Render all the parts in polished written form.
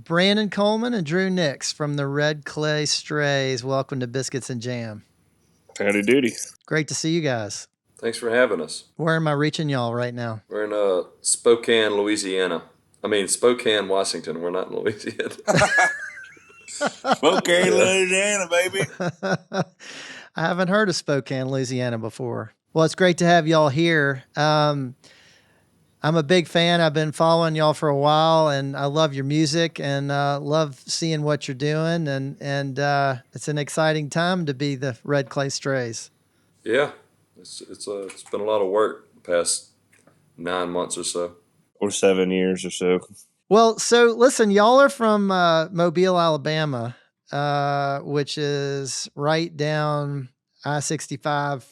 Brandon Coleman and Drew Nix from the Red Clay Strays. Welcome to Biscuits and Jam. Howdy doody. Great to see you guys. Thanks for having us. Where am I reaching y'all right now? We're in Spokane, Louisiana. Spokane, Washington. We're not in Louisiana. Spokane, Louisiana, baby. I haven't heard of Spokane, Louisiana before. Well, it's great to have y'all here. I'm a big fan. I've been following y'all for a while, and I love your music and love seeing what you're doing. And it's an exciting time to be the Red Clay Strays. Yeah, it's been a lot of work the past 9 months or so. Or 7 years or so. Well, so listen, y'all are from Mobile, Alabama, which is right down I-65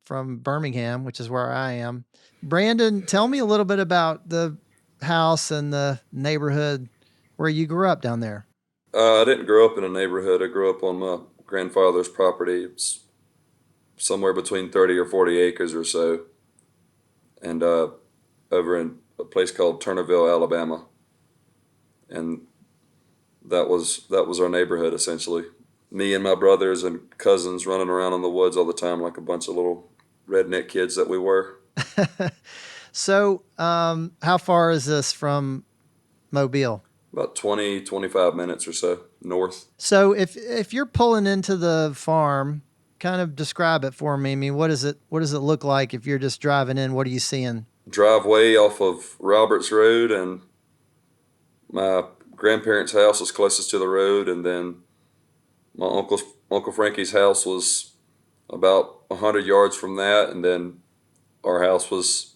from Birmingham, which is where I am. Brandon, tell me a little bit about the house and the neighborhood where you grew up down there. I didn't grow up in a neighborhood. I grew up on my grandfather's property. It's somewhere between 30 or 40 acres or so. And over in a place called Turnerville, Alabama. And that was our neighborhood, essentially. Me and my brothers and cousins running around in the woods all the time like a bunch of little redneck kids that we were. So, how far is this from Mobile? About 20, 25 minutes or so north. So if you're pulling into the farm, kind of describe it for me. I mean, what does it look like if you're just driving in? What are you seeing? Driveway off of Roberts Road, and my grandparents' house was closest to the road, and then my Uncle Frankie's house was about 100 yards from that, and then our house was,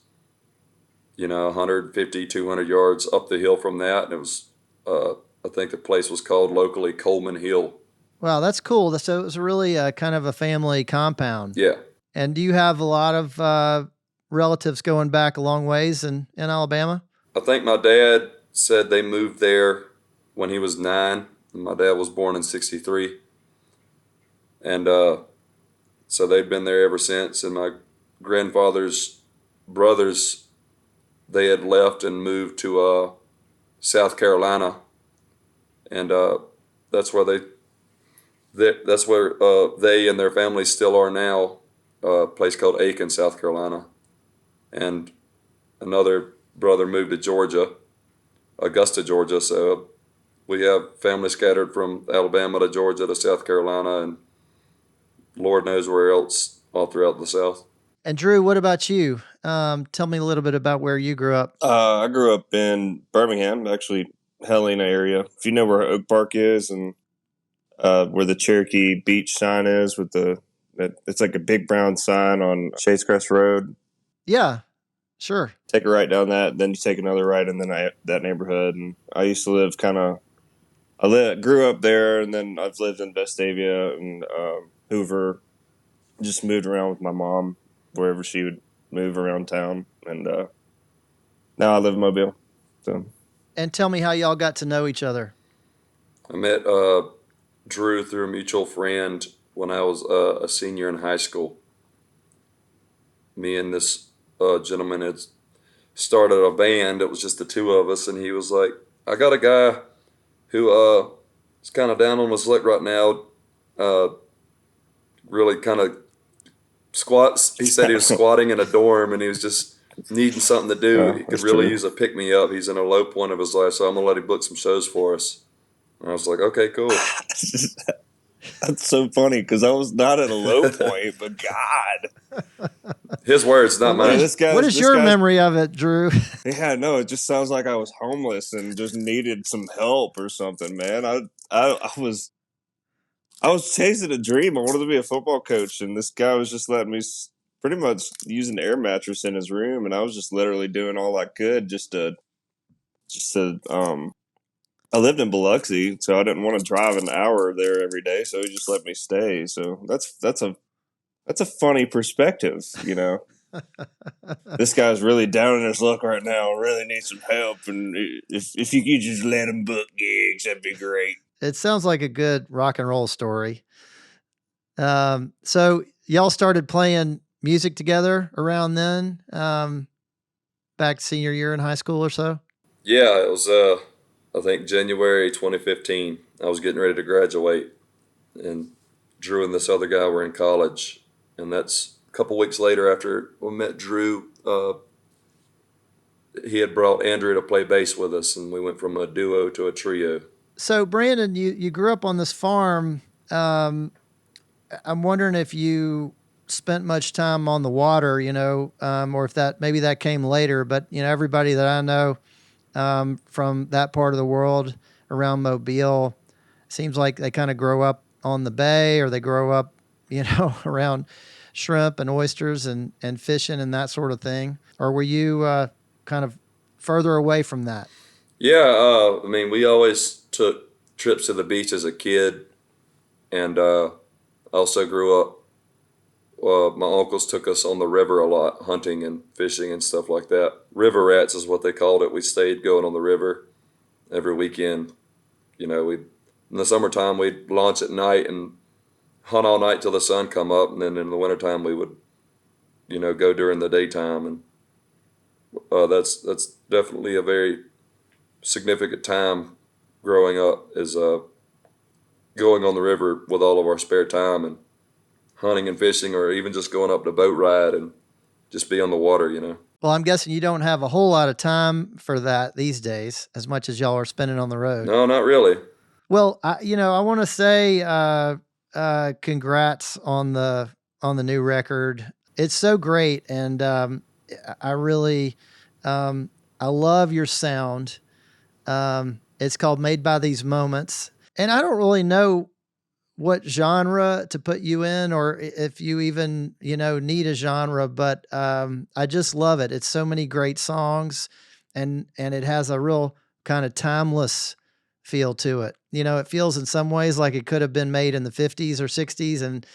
150, 200 yards up the hill from that, and it was, I think the place was called locally Coleman Hill. Wow, that's cool. So it was really kind of a family compound. Yeah. And do you have a lot of relatives going back a long ways in Alabama? I think my dad said they moved there when he was 9, and my dad was born in 1963. And so they've been there ever since, and my grandfather's brothers, they had left and moved to South Carolina, and that's where they and their families still are now. A place called Aiken, South Carolina, and another brother moved to Georgia, Augusta, Georgia. So we have family scattered from Alabama to Georgia to South Carolina, and Lord knows where else all throughout the South. And Drew, what about you? Tell me a little bit about where you grew up. I grew up in Birmingham, actually, Helena area. If you know where Oak Park is and where the Cherokee Beach sign is, it's like a big brown sign on Shadescrest Road. Yeah, sure. Take a right down that, then you take another right in that neighborhood. And I used to live grew up there, and then I've lived in Vestavia and Hoover. Just moved around with my mom wherever she would move around town, and now I live in Mobile. So. And tell me how y'all got to know each other. I met Drew through a mutual friend when I was a senior in high school. Me and this gentleman had started a band. It was just the two of us, and he was like, I got a guy who is kind of down on his luck right now, really kind of squats. He said he was squatting in a dorm, and he was just needing something to do. He could really use a pick-me-up. He's in a low point of his life, so I'm going to let him book some shows for us. And I was like, okay, cool. That's so funny, because I was not at a low point, but God. His words, not mine. What is your memory of it, Drew? Yeah, no, it just sounds like I was homeless and just needed some help or something, man. I was chasing a dream. I wanted to be a football coach, and this guy was just letting me pretty much use an air mattress in his room, and I was just literally doing all I could just to I lived in Biloxi, so I didn't want to drive an hour there every day, so he just let me stay. So that's a funny perspective, This guy's really down in his luck right now, really needs some help, and if you could just let him book gigs, that'd be great. It sounds like a good rock and roll story. So y'all started playing music together around then, back senior year in high school or so? Yeah, it was I think January 2015. I was getting ready to graduate, and Drew and this other guy were in college, and that's a couple weeks later after we met Drew. He had brought Andrew to play bass with us, and we went from a duo to a trio. So, Brandon, you grew up on this farm. I'm wondering if you spent much time on the water, or if maybe that came later. But everybody that I know from that part of the world around Mobile seems like they kind of grow up on the bay, or they grow up, around shrimp and oysters and fishing and that sort of thing. Or were you kind of further away from that? Yeah, I mean, we always took trips to the beach as a kid, and also grew up. My uncles took us on the river a lot, hunting and fishing and stuff like that. River rats is what they called it. We stayed going on the river every weekend. We in the summertime we'd launch at night and hunt all night till the sun come up, and then in the wintertime we would, go during the daytime, and that's definitely a very significant time growing up, is going on the river with all of our spare time and hunting and fishing, or even just going up to boat ride and just be on the water. Well, I'm guessing you don't have a whole lot of time for that these days, as much as y'all are spending on the road. No, not really. Well, I want to say congrats on the new record. It's so great, and I really I love your sound. It's called Made by These Moments, and I don't really know what genre to put you in, or if you even need a genre, but I just love it. It's so many great songs, and it has a real kind of timeless feel to it. It feels in some ways like it could have been made in the 50s or 60s, and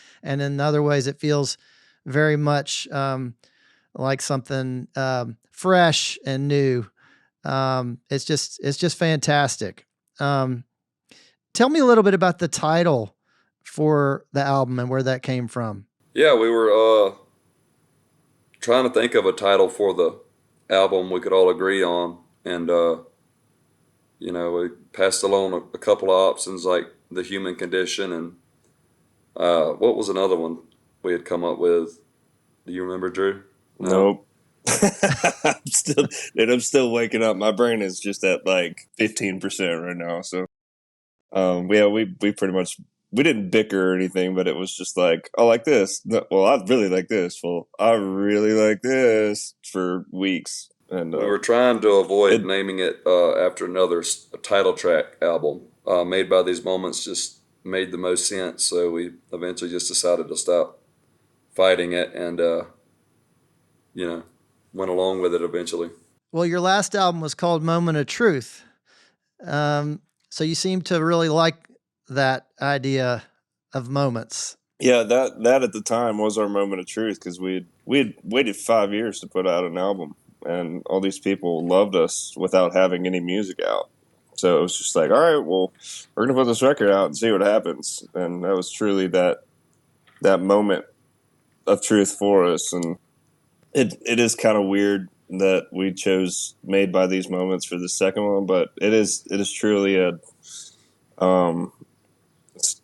in other ways it feels very much like something fresh and new. It's just fantastic. Tell me a little bit about the title for the album and where that came from. Yeah, we were trying to think of a title for the album we could all agree on, and we passed along a couple of options like The Human Condition, and what was another one we had come up with? Do you remember, Drew? No. Nope. I'm still waking up. My brain is just at like 15% right now. So, we pretty much, we didn't bicker or anything, but it was just like, I like this. No, well, I really like this. Well, I really like this for weeks. And we were trying to avoid naming it after another title track album. Made by These Moments just made the most sense, so we eventually just decided to stop fighting it and, went along with it eventually. Well, your last album was called Moment of Truth. So you seem to really like that idea of moments. Yeah, that at the time was our moment of truth, because we had waited 5 years to put out an album, and all these people loved us without having any music out. So it was just like, all right, well, we're gonna put this record out and see what happens. And that was truly that moment of truth for us. And it is kind of weird that we chose Made by These Moments for the second one, but it is truly a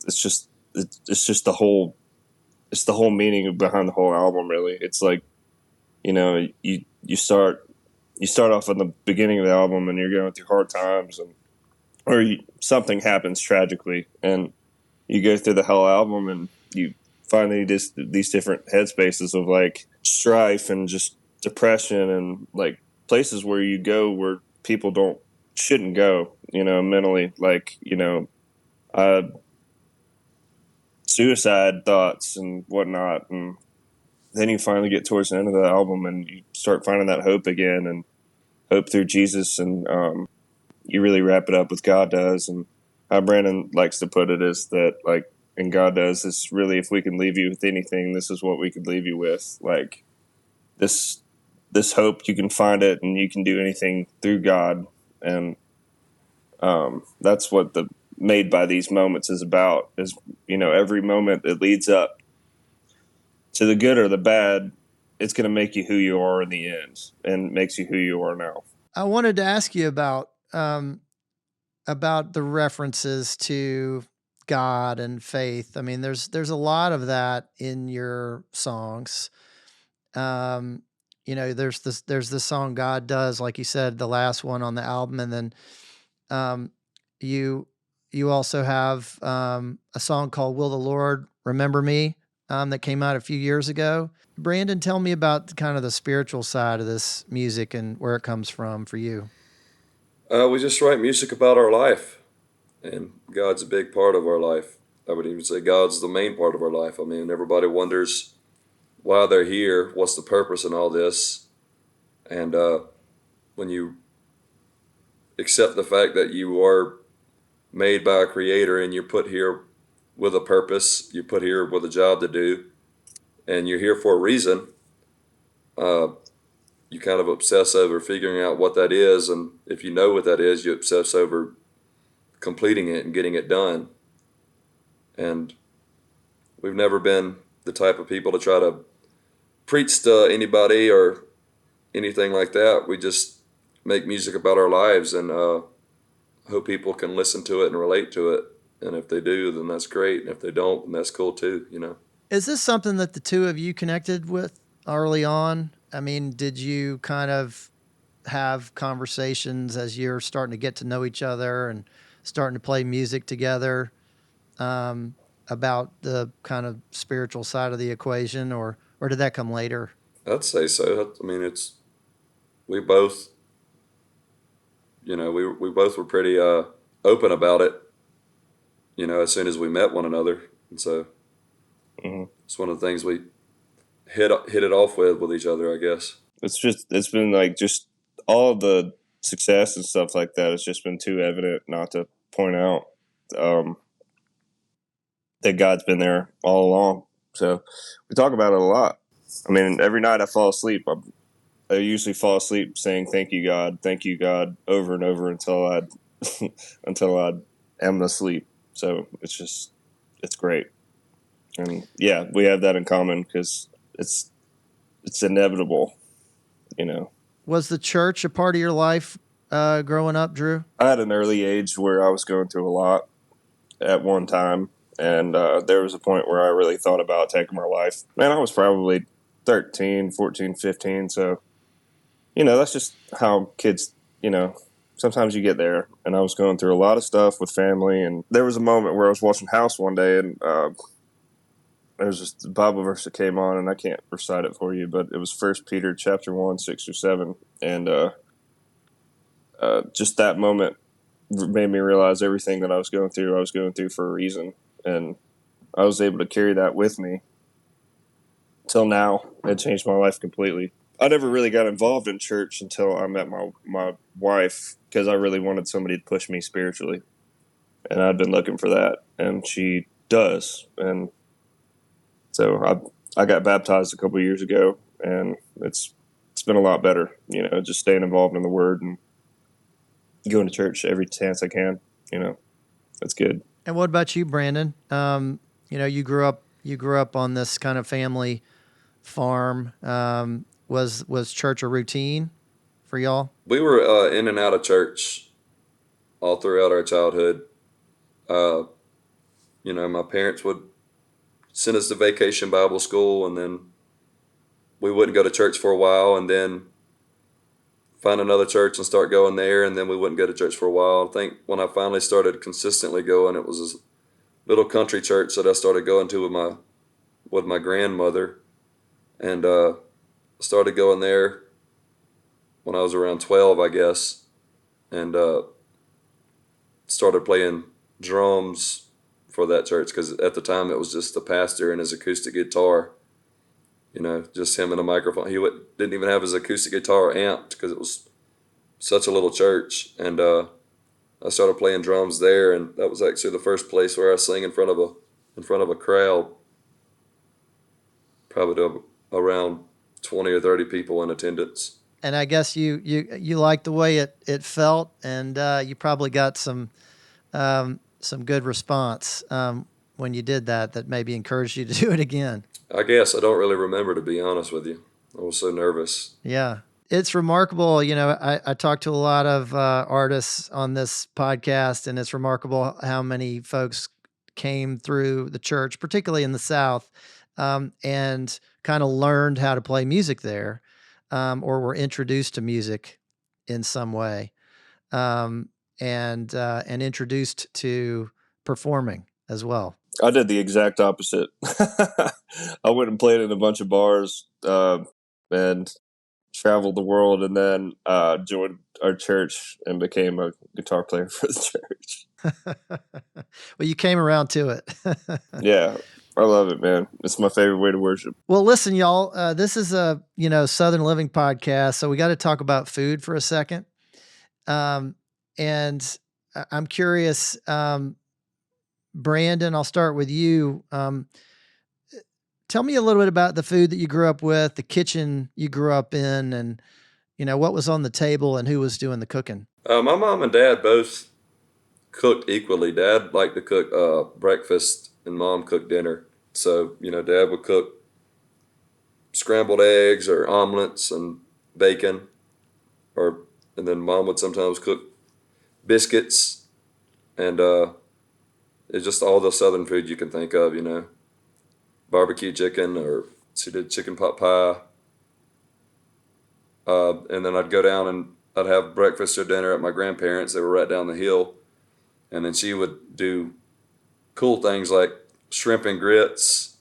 it's just the whole meaning behind the whole album, really. It's like, you start off in the beginning of the album and you're going through hard times, or something happens tragically, and you go through the whole album and you find these different headspaces of like strife and just depression, and like places where you go where people shouldn't go, mentally, like, suicide thoughts and whatnot. And then you finally get towards the end of the album and you start finding that hope again, and hope through Jesus, and you really wrap it up with God does. And how Brandon likes to put it is that, like, and God does is really, if we can leave you with anything, this is what we could leave you with. Like, this hope, you can find it and you can do anything through God. And that's what the Made by These Moments is about, is, every moment that leads up to the good or the bad, it's going to make you who you are in the end, and makes you who you are now. I wanted to ask you about about the references to God and faith. I mean, there's a lot of that in your songs. Um, there's this song God Does, like you said, the last one on the album, and then um, you you also have a song called "Will the Lord Remember Me" that came out a few years ago. Brandon, tell me about kind of the spiritual side of this music and where it comes from for you. We just write music about our life, and God's a big part of our life. I would even say God's the main part of our life. I mean, everybody wonders why they're here, what's the purpose in all this, and when you accept the fact that you are made by a creator and you're put here with a purpose, you're put here with a job to do, and you're here for a reason, uh, you kind of obsess over figuring out what that is, and if you know what that is, you obsess over completing it and getting it done. And we've never been the type of people to try to preach to anybody or anything like that. We just make music about our lives and hope people can listen to it and relate to it. And if they do, then that's great. And if they don't, then that's cool too, you know. Is this something that the two of you connected with early on? I mean, did you kind of have conversations as you're starting to get to know each other and starting to play music together um, about the kind of spiritual side of the equation, or did that come later? I'd say so. I mean, we both, we both were pretty open about it, as soon as we met one another. And so it's one of the things we hit it off with each other, I guess. It's been like just all the success and stuff like that. It's just been too evident not to point out that God's been there all along. So we talk about it a lot. I mean, every night I fall asleep, I usually fall asleep saying "Thank you, God," over and over until I until I am asleep. So it's great, and yeah, we have that in common because it's inevitable, you know. Was the church a part of your life growing up, Drew? I had an early age where I was going through a lot at one time, and there was a point where I really thought about taking my life. Man, I was probably 13, 14, 15, so, that's just how kids, sometimes you get there, and I was going through a lot of stuff with family, and there was a moment where I was watching House one day, and there was this Bible verse that came on, and I can't recite it for you, but it was 1 Peter chapter 1, 6 or 7, and just that moment made me realize everything that I was going through for a reason, and I was able to carry that with me till now. It changed my life completely. I never really got involved in church until I met my wife, because I really wanted somebody to push me spiritually, and I'd been looking for that, and she does. And so I got baptized a couple of years ago, and it's been a lot better, just staying involved in the Word and going to church every chance I can. That's good. And what about you, Brandon? You grew up on this kind of family farm. Was church a routine for y'all? We were in and out of church all throughout our childhood. My parents would send us to vacation Bible school, and then we wouldn't go to church for a while, and then find another church and start going there, and then we wouldn't go to church for a while. I think when I finally started consistently going, it was this little country church that I started going to with my grandmother, and started going there when I was around 12, I guess, and started playing drums for that church, because at the time it was just the pastor and his acoustic guitar, just him and a microphone. He didn't even have his acoustic guitar amped because it was such a little church, and I started playing drums there, and that was actually the first place where I sang in front of a crowd, probably to around 20 or 30 people in attendance. And I guess you liked the way it felt, and you probably got some good response when you did that maybe encouraged you to do it again. I guess I don't really remember, to be honest with you. I was so nervous. Yeah. It's remarkable. You know, I talk to a lot of artists on this podcast, and it's remarkable how many folks came through the church, particularly in the South, and kind of learned how to play music there, or were introduced to music in some way, and introduced to performing as well. I did the exact opposite. I went and played in a bunch of bars and traveled the world, and then joined our church and became a guitar player for the church. Well, you came around to it. Yeah, I love it, man. It's my favorite way to worship. Well, listen, y'all, this is a, Southern Living podcast, so we got to talk about food for a second. And I'm curious, Brandon, I'll start with you. Tell me a little bit about the food that you grew up with, the kitchen you grew up in, and, what was on the table and who was doing the cooking. My mom and dad both cooked equally. Dad liked to cook breakfast and mom cooked dinner. So, Dad would cook scrambled eggs or omelets and bacon, and then mom would sometimes cook biscuits, and it's just all the Southern food you can think of, barbecue chicken, or she did chicken pot pie. And then I'd go down and I'd have breakfast or dinner at my grandparents'. They were right down the hill. And then she would do cool things like shrimp and grits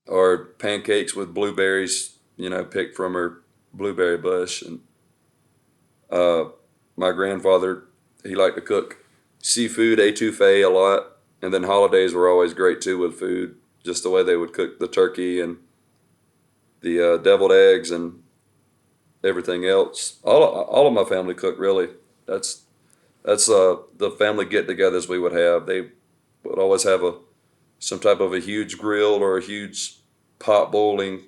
or pancakes with blueberries, picked from her blueberry bush. And my grandfather, he liked to cook seafood, etouffee a lot. And then holidays were always great too with food, just the way they would cook the turkey and the deviled eggs and everything else. All of my family cooked, really. That's the family get-togethers we would have. They would always have some type of a huge grill or a huge pot boiling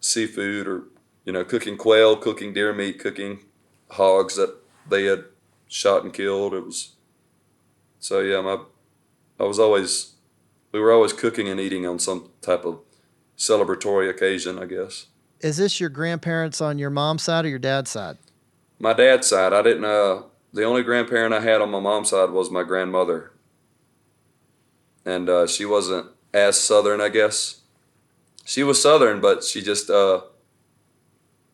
seafood, or cooking quail, cooking deer meat, cooking hogs that they had shot and killed. It was so yeah. We were always cooking and eating on some type of celebratory occasion, I guess. Is this your grandparents on your mom's side or your dad's side? My dad's side. I didn't. The only grandparent I had on my mom's side was my grandmother, and she wasn't as Southern, I guess. She was Southern, but she just, a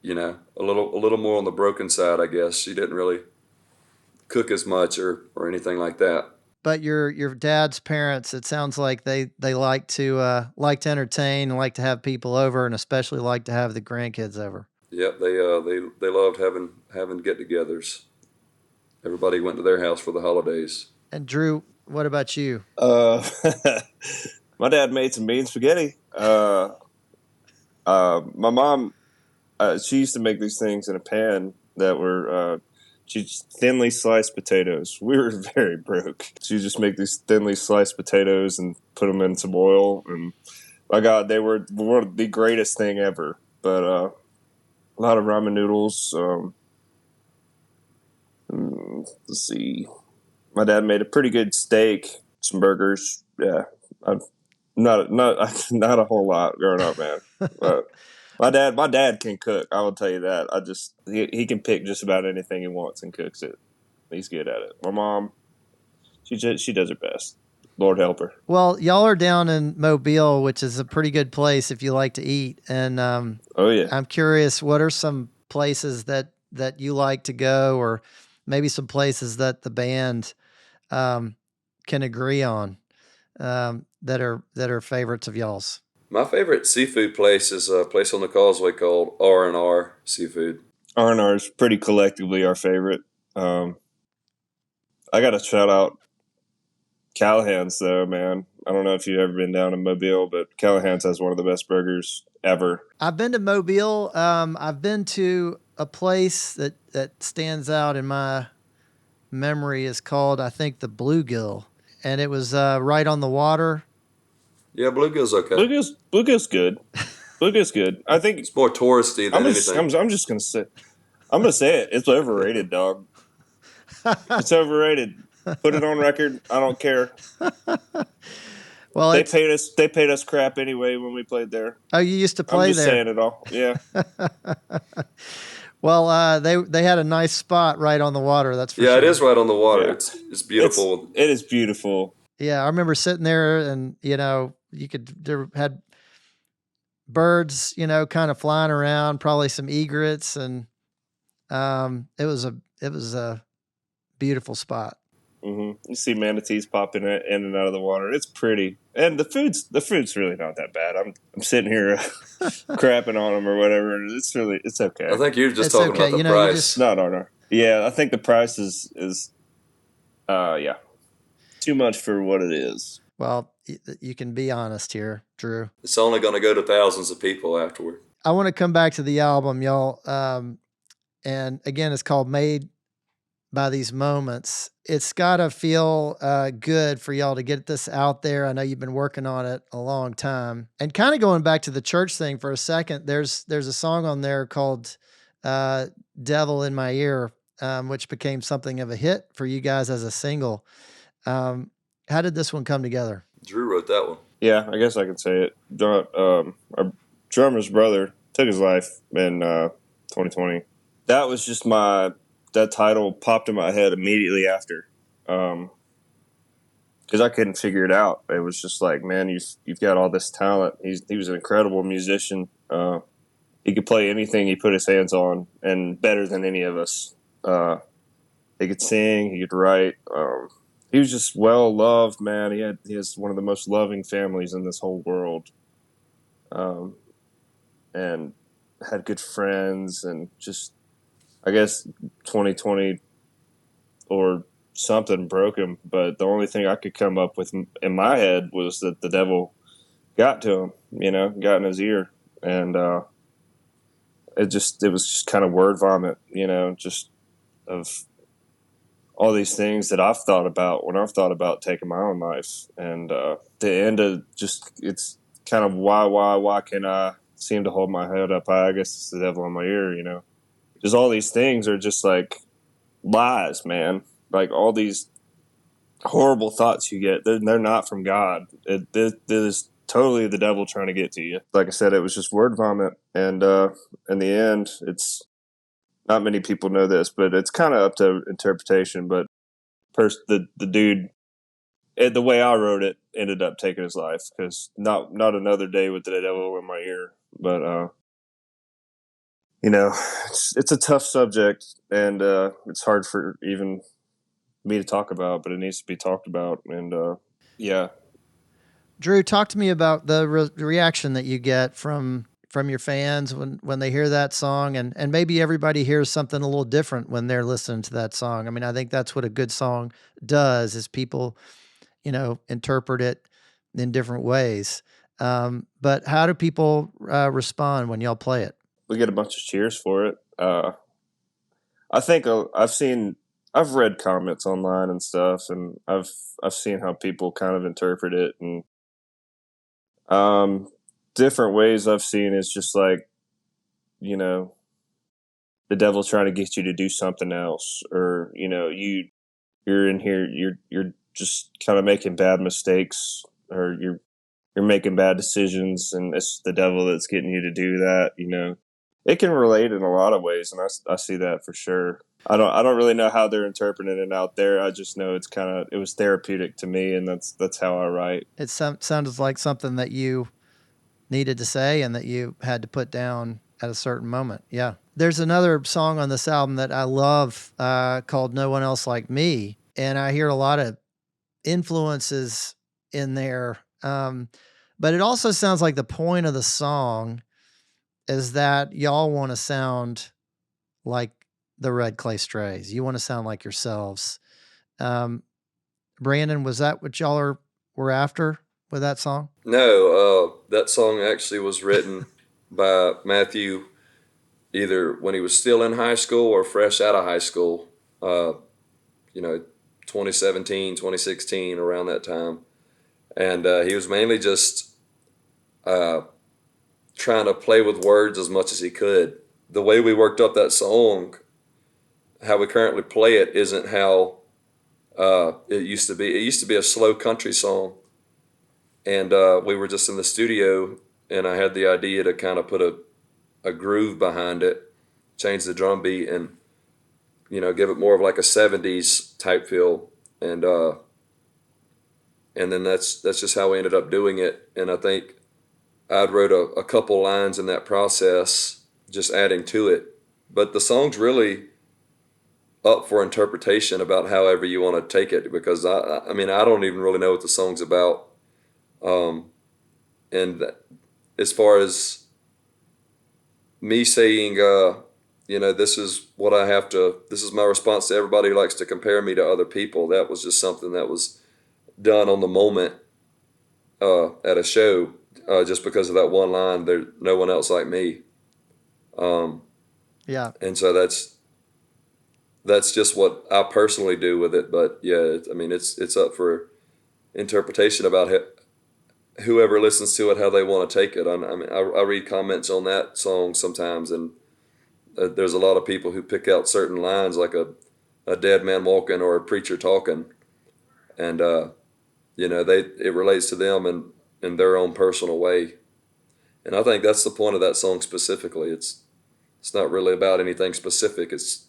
little more on the broken side, I guess. She didn't really cook as much or anything like that. But your dad's parents, it sounds like they like to entertain and like to have people over, and especially like to have the grandkids over. Yep, they loved having get-togethers. Everybody went to their house for the holidays. And Drew, what about you? My dad made some bean spaghetti. My mom, she used to make these things in a pan that were thinly sliced potatoes. We were very broke. She would just make these thinly sliced potatoes and put them in some oil. And my God, they were the greatest thing ever. But a lot of ramen noodles. Let's see. My dad made a pretty good steak, some burgers. Yeah, not a whole lot growing up, man. But my dad can cook. I will tell you that. He can pick just about anything he wants and cooks it. He's good at it. My mom, she does her best. Lord help her. Well, y'all are down in Mobile, which is a pretty good place if you like to eat. And oh yeah, I'm curious, what are some places that you like to go, or maybe some places that the band can agree on that are favorites of y'all's? My favorite seafood place is a place on the Causeway called R&R Seafood. R&R is pretty collectively our favorite. I got to shout out Callahan's, though, man. I don't know if you've ever been down in Mobile, but Callahan's has one of the best burgers ever. I've been to Mobile. I've been to a place that stands out in my memory is called, I think, the Bluegill, and it was right on the water. Yeah, Bluegill's okay. Bluegill's good. Bluegill's good. I think it's more touristy than anything. I'm just gonna say it. It's overrated, dog. It's overrated. Put it on record. I don't care. Well, they paid us crap anyway when we played there. Oh, you used to play there. I'm just saying it all. Yeah. Well, they had a nice spot right on the water. That's for Yeah, sure. it is right on the water. Yeah. It's beautiful. It is beautiful. Yeah, I remember sitting there, and there had birds, kind of flying around, probably some egrets, and it was a beautiful spot. You see manatees popping in and out of the water. It's pretty, and the food's really not that bad. I'm sitting here crapping on them or whatever. It's okay. I think you're just It's talking okay. about the You price. just- No. Yeah, I think the price is yeah, too much for what it is. Well, you can be honest here, Drew. It's only going to go to thousands of people afterward. I want to come back to the album, y'all. And again, it's called Made by These Moments. It's got to feel good for y'all to get this out there. I know you've been working on it a long time. And kind of going back to the church thing for a second, there's a song on there called Devil in My Ear, which became something of a hit for you guys as a single. How did this one come together? Drew wrote that one. Yeah, I guess I can say it. Our drummer's brother took his life in 2020. That was just that title popped in my head immediately after, because I couldn't figure it out. It was just like, man, you've got all this talent. He was an incredible musician. He could play anything he put his hands on, and better than any of us. He could sing. He could write. He was just well loved, man. He has one of the most loving families in this whole world, and had good friends, and just, I guess 2020 or something broke him. But the only thing I could come up with in my head was that the devil got to him, got in his ear, and it was just kind of word vomit, just of all these things that I've thought about when I've thought about taking my own life. And the end of it's kind of why can I seem to hold my head up high? I guess it's the devil in my ear, Just all these things are just like lies, man. Like all these horrible thoughts you get, they're not from God. It is totally the devil trying to get to you. Like I said, it was just word vomit. And in the end, it's not many people know this, but it's kind of up to interpretation. But the dude, the way I wrote it, ended up taking his life, because not another day with the devil in my ear. But it's a tough subject, and it's hard for even me to talk about, but it needs to be talked about. And yeah. Drew, talk to me about the reaction that you get from your fans when they hear that song, and maybe everybody hears something a little different when they're listening to that song. I mean, I think that's what a good song does, is people, interpret it in different ways. But how do people respond when y'all play it? We get a bunch of cheers for it. I think I've read comments online and stuff, and I've seen how people kind of interpret it, and different ways I've seen is just like, the devil's trying to get you to do something else, or you're in here, you're just kind of making bad mistakes, or you're making bad decisions, and it's the devil that's getting you to do that. It can relate in a lot of ways, and I see that for sure. I don't really know how they're interpreting it out there. I just know it was therapeutic to me, and that's how I write. It sounded like something that you needed to say and that you had to put down at a certain moment. Yeah. There's another song on this album that I love called No One Else Like Me, and I hear a lot of influences in there. But it also sounds like the point of the song is that y'all want to sound like the Red Clay Strays. You want to sound like yourselves. Brandon, was that what y'all were after with that song? No, that song actually was written by Matthew either when he was still in high school or fresh out of high school, 2017, 2016, around that time. And he was mainly just trying to play with words as much as he could. The way we worked up that song, how we currently play it, isn't how it used to be. It used to be a slow country song. And we were just in the studio, and I had the idea to kind of put a groove behind it. change the drum beat and, give it more of like a 70s type feel. And then that's just how we ended up doing it. And I think I'd wrote a couple lines in that process, just adding to it. But the song's really up for interpretation about however you want to take it, because I mean, I don't even really know what the song's about. And as far as me saying, this is what I have to, this is my response to everybody who likes to compare me to other people, that was just something that was done on the moment at a show, just because of that one line, there's no one else like me. Yeah. And so that's just what I personally do with it. But yeah, it's up for interpretation about whoever listens to it, how they want to take it. I read comments on that song sometimes, and there's a lot of people who pick out certain lines, like a dead man walking or a preacher talking, and it relates to them in their own personal way. And I think that's the point of that song specifically. It's not really about anything specific. It's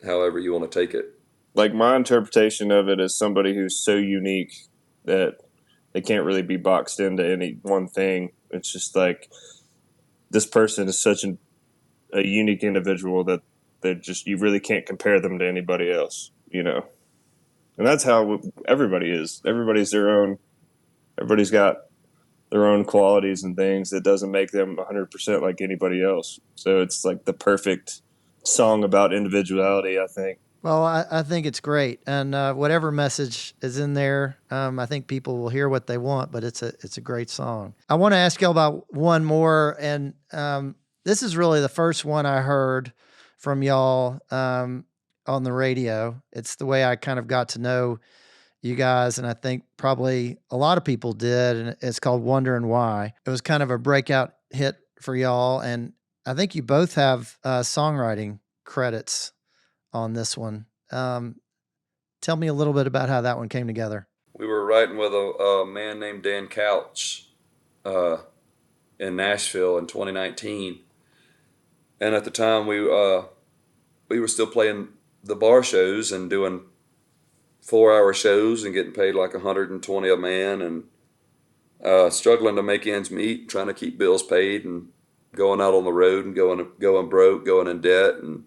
however you want to take it. Like, my interpretation of it is somebody who's so unique that they can't really be boxed into any one thing. It's just like, this person is such a unique individual that you really can't compare them to anybody else, And that's how everybody is. Everybody's got their own qualities and things that doesn't make them 100% like anybody else. So it's like the perfect song about individuality, I think. Well, I think it's great, and whatever message is in there, I think people will hear what they want. But it's a great song. I want to ask y'all about one more, and this is really the first one I heard from y'all on the radio. It's the way I kind of got to know you guys, and I think probably a lot of people did. And it's called "Wondering Why." It was kind of a breakout hit for y'all, and I think you both have songwriting credits on this one. Tell me a little bit about how that one came together. We were writing with a man named Dan Couch in Nashville in 2019, and at the time we were still playing the bar shows and doing 4-hour shows and getting paid like $120 a man, and struggling to make ends meet, trying to keep bills paid, and going out on the road and going broke, going in debt, and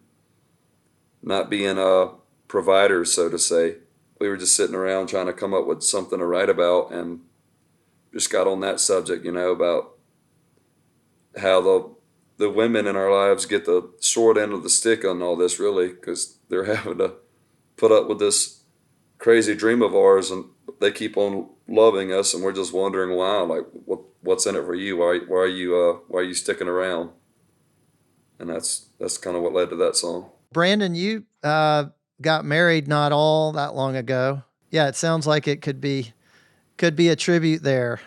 not being providers, so to say. We were just sitting around trying to come up with something to write about, and just got on that subject, about how the women in our lives get the short end of the stick on all this, really, because they're having to put up with this crazy dream of ours, and they keep on loving us, and we're just wondering why. Like, what's in it for you? Why are you sticking around? And that's kind of what led to that song. Brandon, you got married not all that long ago. Yeah, it sounds like it could be a tribute there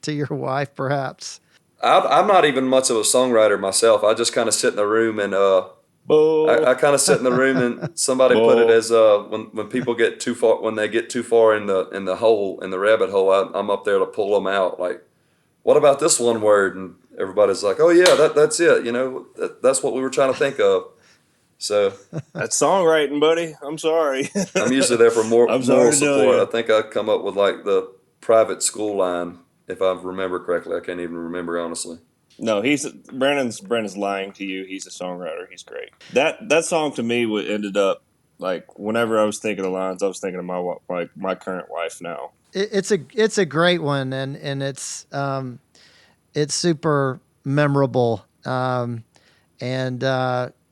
to your wife, perhaps. I'm not even much of a songwriter myself. I just kind of sit in the room and I kind of sit in the room, and somebody put it as when people get too far, when they get too far in the hole, in the rabbit hole, I'm up there to pull them out. Like, what about this one word? And everybody's like, oh yeah, that's it. That's what we were trying to think of. So that's songwriting, buddy. I'm sorry. I'm usually there for moral support. I think I come up with like the private school line, if I remember correctly. I can't even remember, honestly. No, Brandon's lying to you. He's a songwriter. He's great. That song to me ended up like, whenever I was thinking of lines, I was thinking of my current wife now. It's a great one, and it's super memorable, and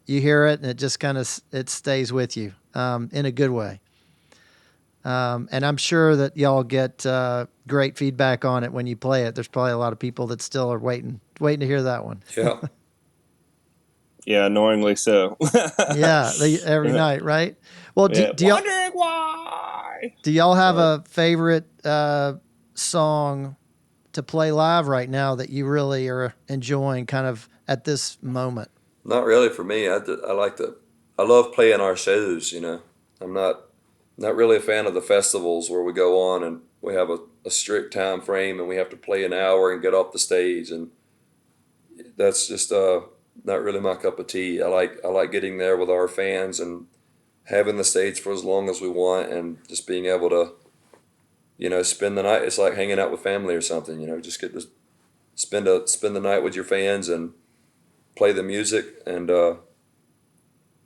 you hear it and it just kind of it stays with you in a good way. And I'm sure that y'all get great feedback on it when you play it. There's probably a lot of people that still are waiting to hear that one. Yeah. Yeah, annoyingly so. Yeah, every night, right? Well, do y'all, wondering why? Do y'all have a favorite song to play live right now that you really are enjoying kind of at this moment? Not really for me. I love playing our shows, I'm not really a fan of the festivals where we go on and we have a strict time frame and we have to play an hour and get off the stage, and that's just not really my cup of tea. I like getting there with our fans and having the stage for as long as we want, and just being able to, spend the night. It's like hanging out with family or something. Just get to spend the night with your fans and play the music. And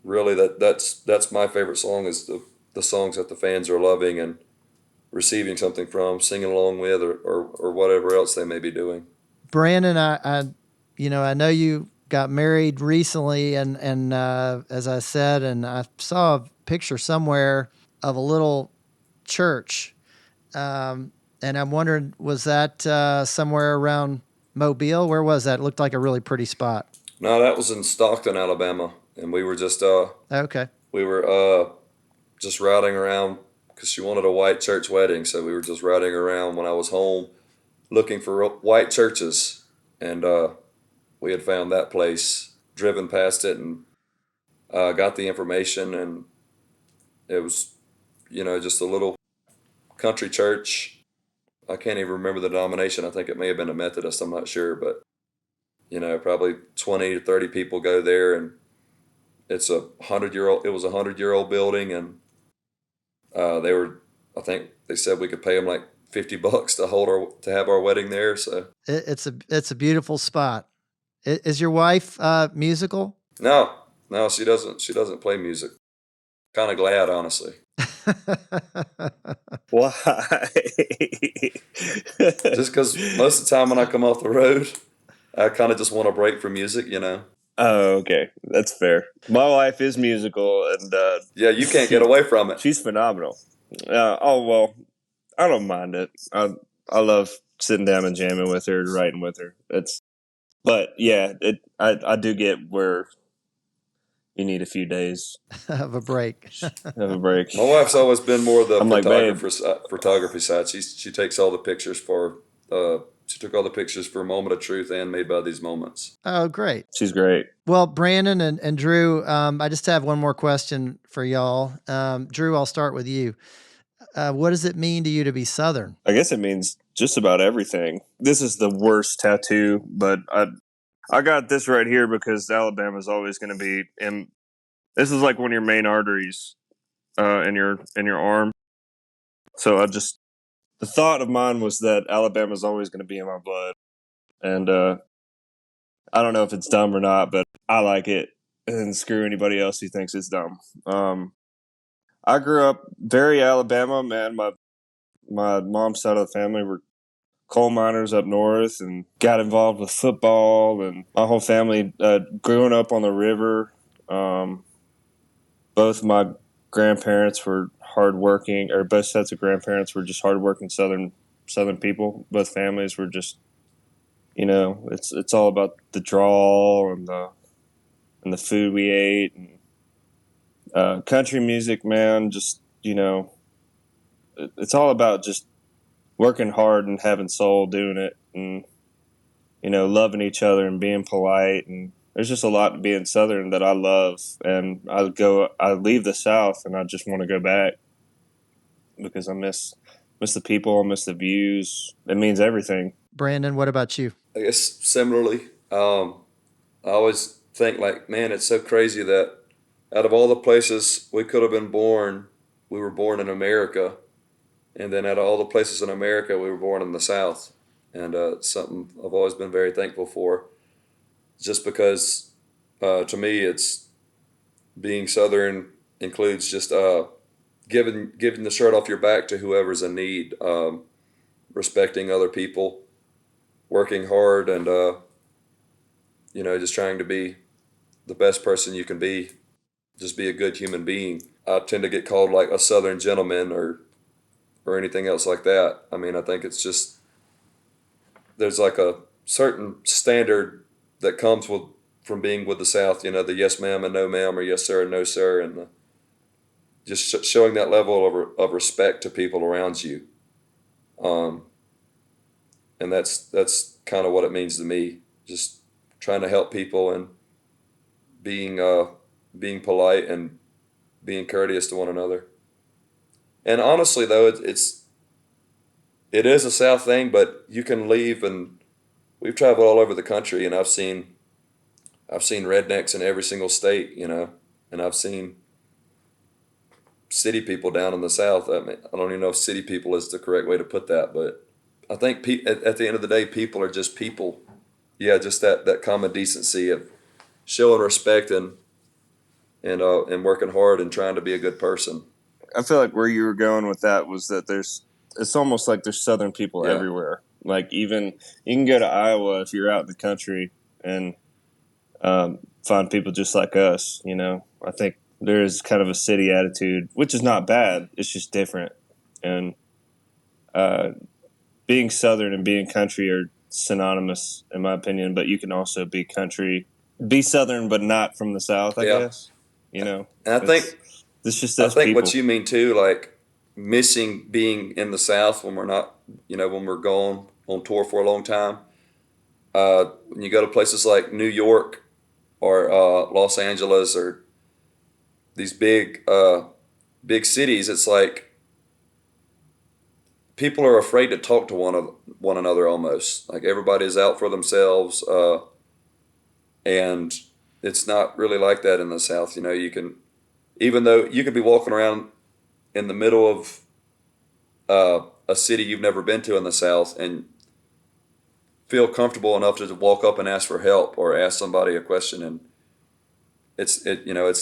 really, that's my favorite song, is the songs that the fans are loving and receiving something from, singing along with, or whatever else they may be doing. Brandon, I know you got married recently, and as I said, and I saw a picture somewhere of a little church, and I'm wondering, was that somewhere around Mobile? Where was that? It looked like a really pretty spot. No, that was in Stockton, Alabama, and we were just Okay. just routing around because she wanted a white church wedding, so we were just routing around when I was home looking for white churches, and we had found that place, driven past it, and got the information, and it was, just a little country church. I can't even remember the denomination. I think it may have been a Methodist. I'm not sure, but probably 20 to 30 people go there, and it's a 100-year-old. It was a 100-year-old building, and I think they said we could pay them like $50 to have our wedding there. So It's a beautiful spot. Is your wife musical? no, she doesn't. She doesn't play music. Kind of glad, honestly. Why? Just because most of the time when I come off the road, I kind of just want a break from music, Oh, okay. That's fair. My wife is musical, and Yeah, you can't get away from it. she's phenomenal. Well, I don't mind it. I love sitting down and jamming with her, writing with her. But yeah, I do get where you need a few days Of a break. of a break. My wife's always been more the I'm like, babe. photography side. She takes all the pictures for. She took all the pictures for Moment of Truth and Made by These Moments. Oh, great. She's great. Well, Brandon and Drew, I just have one more question for y'all. Drew, I'll start with you. What does it mean to you to be Southern? I guess it means just about everything. This is the worst tattoo, but I got this right here because Alabama's always going to be in. This is like one of your main arteries in your arm. So the thought of mine was that Alabama's always going to be in my blood, and I don't know if it's dumb or not, but I like it, and screw anybody else who thinks it's dumb. I grew up very Alabama, man. My mom's side of the family were coal miners up north, and got involved with football, and my whole family growing up on the river. Both my grandparents were hardworking, or both sets of grandparents were just hardworking Southern people. Both families were just, it's all about the drawl and the food we ate, and country music, man. Just it's all about just working hard and having soul doing it, and loving each other and being polite. And there's just a lot to being Southern that I love, and I leave the South and I just want to go back because I miss the people, I miss the views. It means everything. Brandon, what about you? I guess similarly, I always think like, man, it's so crazy that out of all the places we could have been born, we were born in America. And then out of all the places in America, we were born in the South. And something I've always been very thankful for. Just because, to me, it's being Southern includes just giving the shirt off your back to whoever's in need, respecting other people, working hard, and just trying to be the best person you can be. Just be a good human being. I tend to get called like a Southern gentleman or anything else like that. I mean, I think it's just there's like a certain standard that comes from being with the South. The yes ma'am and no ma'am, or yes sir and no sir, and just showing that level of respect to people around you. And that's kind of what it means to me. Just trying to help people and being polite and being courteous to one another. And honestly, though, it is a South thing, but you can leave, and we've traveled all over the country, and I've seen I've seen rednecks in every single state, you know, and I've seen city people down in the South. I mean, I don't even know if city people is the correct way to put that, but I think at the end of the day, people are just people. Yeah, just that common decency of showing respect and working hard and trying to be a good person. I feel like where you were going with that was that it's almost like there's Southern people Yeah. everywhere. Like even you can go to Iowa if you're out in the country and find people just like us. You know, I think there is kind of a city attitude, which is not bad. It's just different. And being Southern and being country are synonymous, in my opinion. But you can also be Southern, but not from the South, I guess. You know, and I think it's just I us think people. what you mean too, like missing being in the South when we're not, you know, when we're gone on tour for a long time. When you go to places like New York or Los Angeles or these big cities, it's like people are afraid to talk to one another almost. Like everybody's out for themselves, and it's not really like that in the South. You know, even though you could be walking around in the middle of a city you've never been to in the South and feel comfortable enough to walk up and ask for help or ask somebody a question, and it's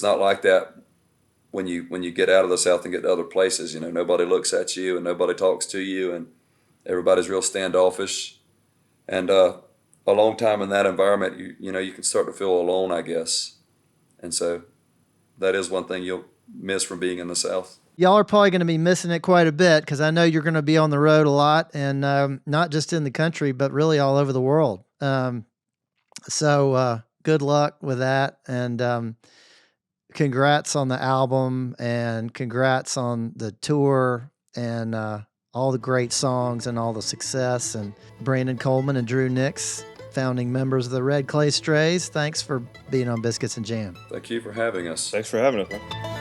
not like that when you get out of the South and get to other places. You know, nobody looks at you and nobody talks to you, and everybody's real standoffish. And a long time in that environment, you can start to feel alone, I guess. And so that is one thing you'll miss from being in the South. Y'all are probably going to be missing it quite a bit because I know you're going to be on the road a lot, and not just in the country, but really all over the world. So good luck with that, and congrats on the album, and congrats on the tour, and all the great songs and all the success. And Brandon Coleman and Drew Nix, founding members of the Red Clay Strays, thanks for being on Biscuits and Jam. Thank you for having us. Thanks for having us, man.